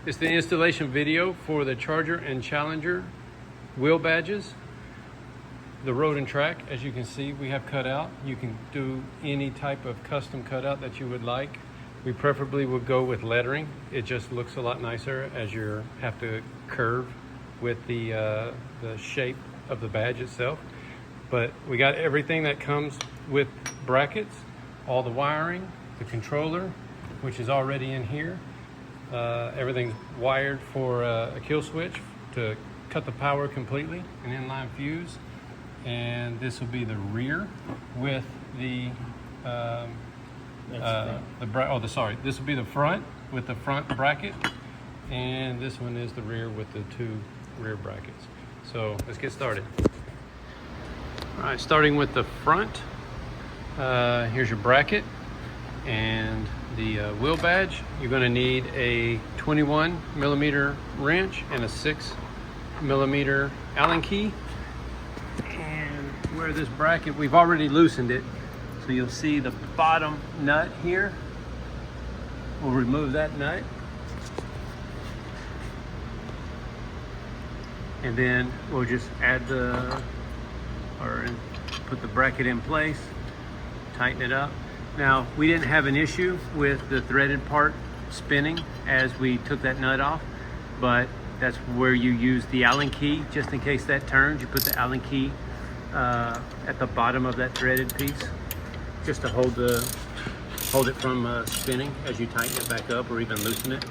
It's the installation video for the Charger and Challenger wheel badges. The road and track, as you can see, we have cut out. You can do any type of custom cutout that you would like. We preferably would go with lettering. It just looks a lot nicer as you have to curve with the shape of the badge itself. But we got everything that comes with brackets, all the wiring, the controller, which is already in here. Everything's wired for a kill switch to cut the power completely, an inline fuse, and this will be the rear with the this will be the front with the front bracket, and this one is the rear with the two rear brackets. So let's get started. All right, starting with the front, here's your bracket and the wheel badge. You're going to need a 21 millimeter wrench and a 6 millimeter Allen key. And where this bracket, we've already loosened it, so you'll see the bottom nut here. We'll remove that nut, and then we'll just add put the bracket in place, tighten it up. Now, we didn't have an issue with the threaded part spinning as we took that nut off, but that's where you use the Allen key. Just in case that turns, you put the Allen key at the bottom of that threaded piece, just to hold it from spinning as you tighten it back up or even loosen it.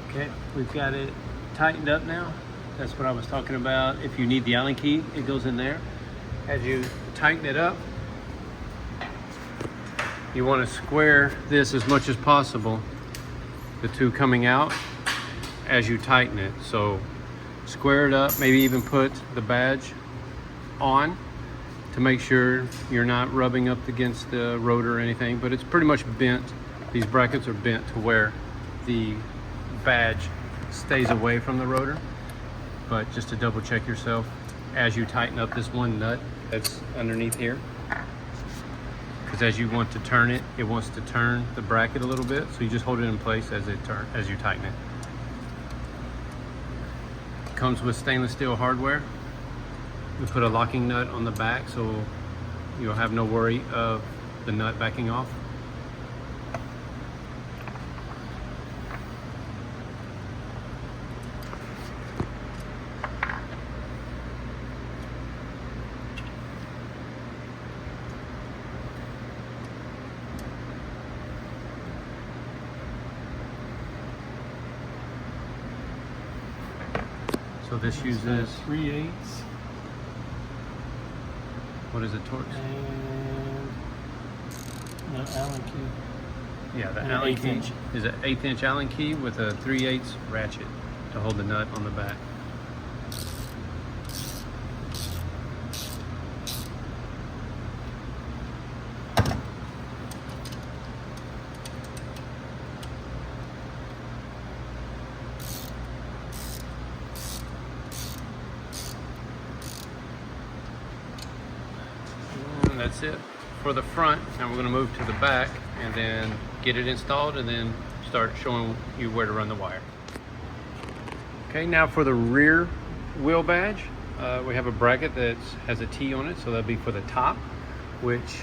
Okay, we've got it tightened up now. That's what I was talking about. If you need the Allen key, it goes in there. As you tighten it up, you want to square this as much as possible, the two coming out, as you tighten it. So square it up, maybe even put the badge on to make sure you're not rubbing up against the rotor or anything, but it's pretty much bent. These brackets are bent to where the badge stays away from the rotor. But just to double check yourself as you tighten up this one nut that's underneath here, because as you want to turn it, it wants to turn the bracket a little bit, so you just hold it in place as you tighten it. Comes with stainless steel hardware. We put a locking nut on the back, so you'll have no worry of the nut backing off. So this uses 3/8. What is it, Torx? And the Allen key. Yeah, the And Allen 1/8 key inch. is an 1/8 inch Allen key with a 3/8 ratchet to hold the nut on the back. And that's it for the front. Now we're going to move to the back and then get it installed and then start showing you where to run the wire. Okay, now for the rear wheel badge, we have a bracket that has a T on it, so that'll be for the top, which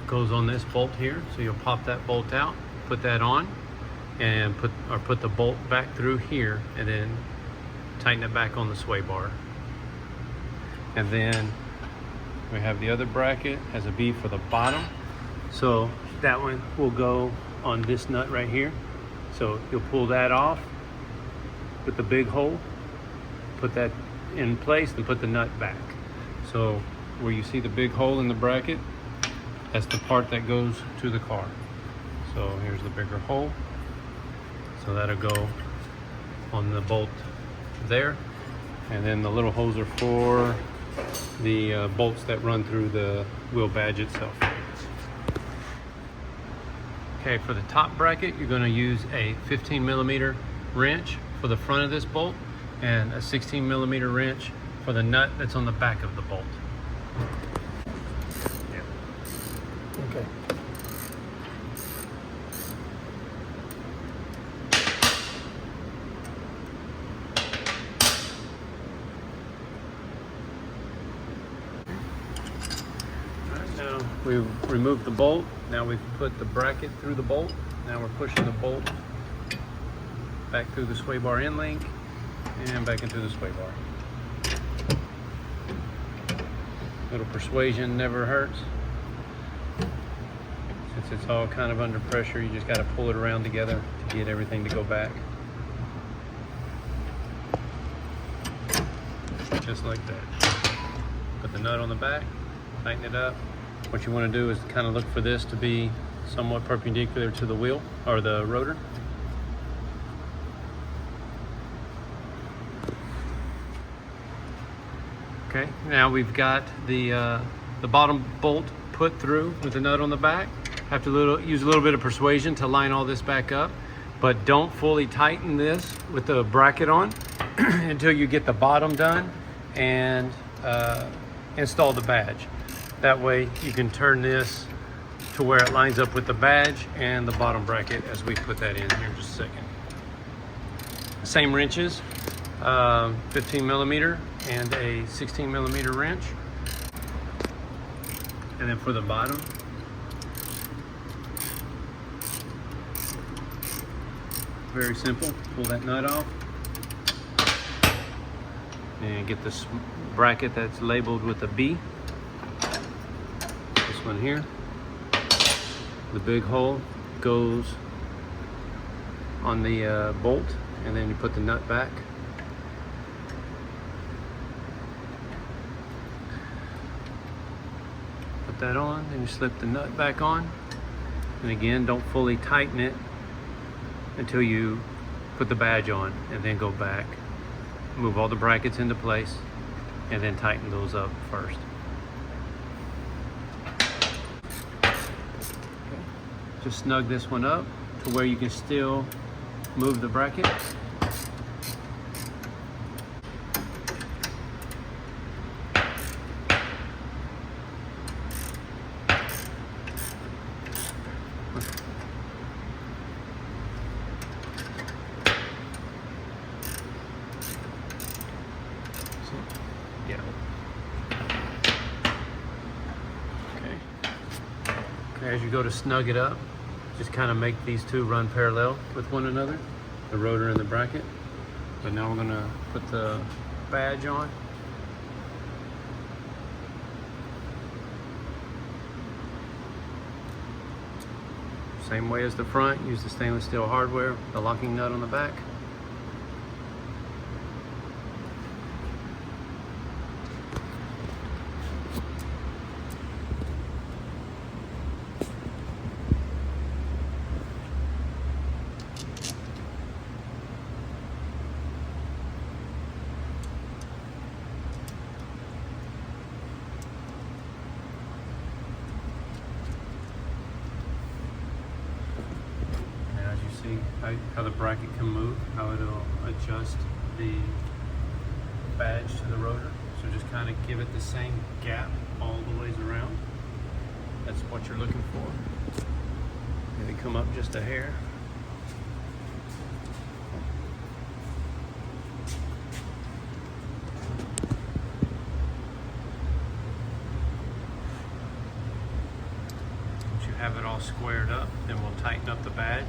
goes on this bolt here. So you'll pop that bolt out, put that on, and put the bolt back through here, and then tighten it back on the sway bar. And then we have the other bracket, has a B for the bottom. So that one will go on this nut right here. So you'll pull that off with the big hole, put that in place, and put the nut back. So where you see the big hole in the bracket, that's the part that goes to the car. So here's the bigger hole. So that'll go on the bolt there. And then the little holes are for the bolts that run through the wheel badge itself. Okay, for the top bracket, you're going to use a 15 millimeter wrench for the front of this bolt and a 16 millimeter wrench for the nut that's on the back of the bolt. Okay. we've removed the bolt. Now we've put the bracket through the bolt. Now we're pushing the bolt back through the sway bar end link and back into the sway bar. Little persuasion never hurts. Since it's all kind of under pressure, you just got to pull it around together to get everything to go back. Just like that. Put the nut on the back, tighten it up. What you want to do is kind of look for this to be somewhat perpendicular to the wheel or the rotor. Okay, now we've got the bottom bolt put through with the nut on the back. Have to use a little bit of persuasion to line all this back up, but don't fully tighten this with the bracket on until you get the bottom done and install the badge. That way you can turn this to where it lines up with the badge and the bottom bracket as we put that in here in just a second. Same wrenches, 15 millimeter and a 16 millimeter wrench. And then for the bottom, very simple, pull that nut off and get this bracket that's labeled with a B. This one here, the big hole goes on the bolt, and then you put the nut back. Put that on, then you slip the nut back on, and again, don't fully tighten it until you put the badge on, and then go back, move all the brackets into place, and then tighten those up first. Okay. Just snug this one up to where you can still move the bracket. Yeah. Okay, as you go to snug it up, just kind of make these two run parallel with one another, the rotor and the bracket. But now we're gonna put the badge on. Same way as the front, use the stainless steel hardware, the locking nut on the back. See how the bracket can move, how it'll adjust the badge to the rotor. So just kind of give it the same gap all the ways around. That's what you're looking for. Maybe come up just a hair. Once you have it all squared up, then we'll tighten up the badge.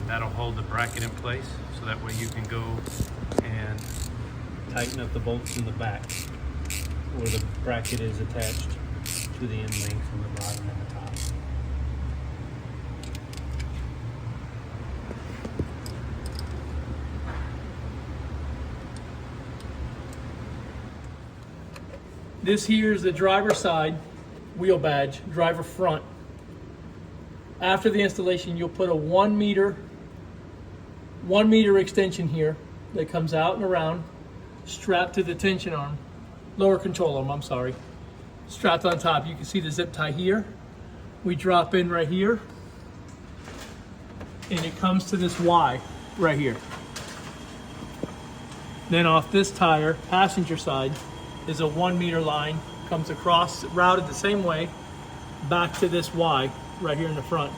That'll hold the bracket in place, so that way you can go and tighten up the bolts in the back where the bracket is attached to the end link from the bottom and the top. This here is the driver side wheel badge, driver front. After the installation, you'll put a 1 meter extension here that comes out and around, strapped to the tension arm, lower control arm, I'm sorry. Strapped on top. You can see the zip tie here. We drop in right here, and it comes to this Y right here. Then off this tire, passenger side, is a 1 meter line, comes across, routed the same way, back to this Y right here in the front.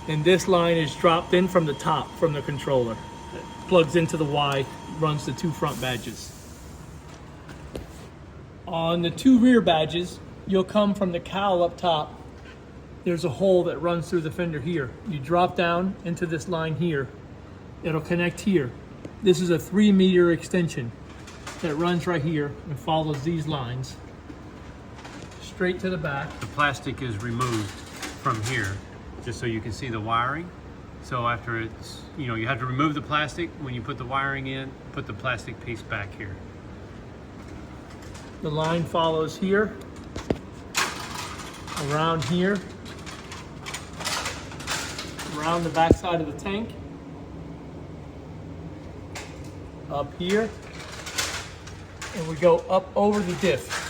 And this line is dropped in from the top, from the controller. It plugs into the Y, runs the two front badges. On the two rear badges, you'll come from the cowl up top. There's a hole that runs through the fender here. You drop down into this line here. It'll connect here. This is a 3-meter extension that runs right here and follows these lines straight to the back. The plastic is removed from here just so you can see the wiring. So after it's, you have to remove the plastic. When you put the wiring in, put the plastic piece back here. The line follows here, around here, around the back side of the tank, up here, and we go up over the diff.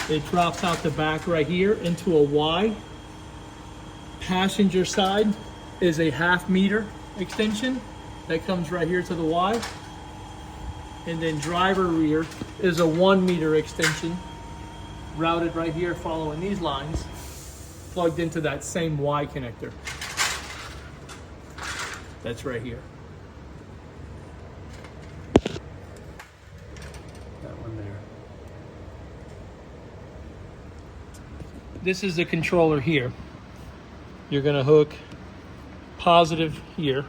It drops out the back right here into a Y. Passenger side is a 1/2 meter extension that comes right here to the Y. And then driver rear is a 1 meter extension routed right here following these lines, plugged into that same Y connector. That's right here. That one there. This is the controller here. You're gonna hook positive here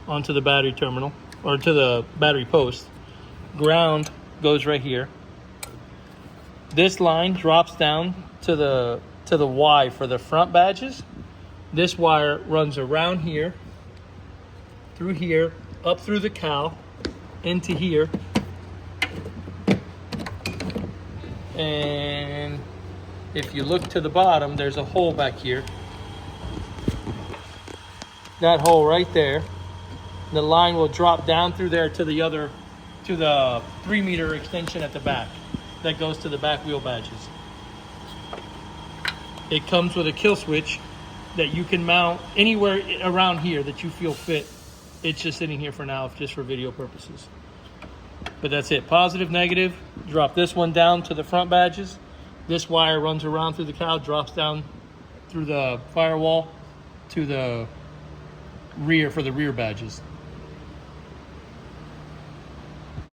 onto the battery terminal, or to the battery post. Ground goes right here. This line drops down to the Y for the front badges. This wire runs around here, through here, up through the cowl, into here. And if you look to the bottom, there's a hole back here. That hole right there. The line will drop down through there to the 3-meter extension at the back that goes to the back wheel badges. It comes with a kill switch that you can mount anywhere around here that you feel fit. It's just sitting here for now, just for video purposes. But that's it, positive, negative. Drop this one down to the front badges. This wire runs around through the cowl, drops down through the firewall to the rear for the rear badges.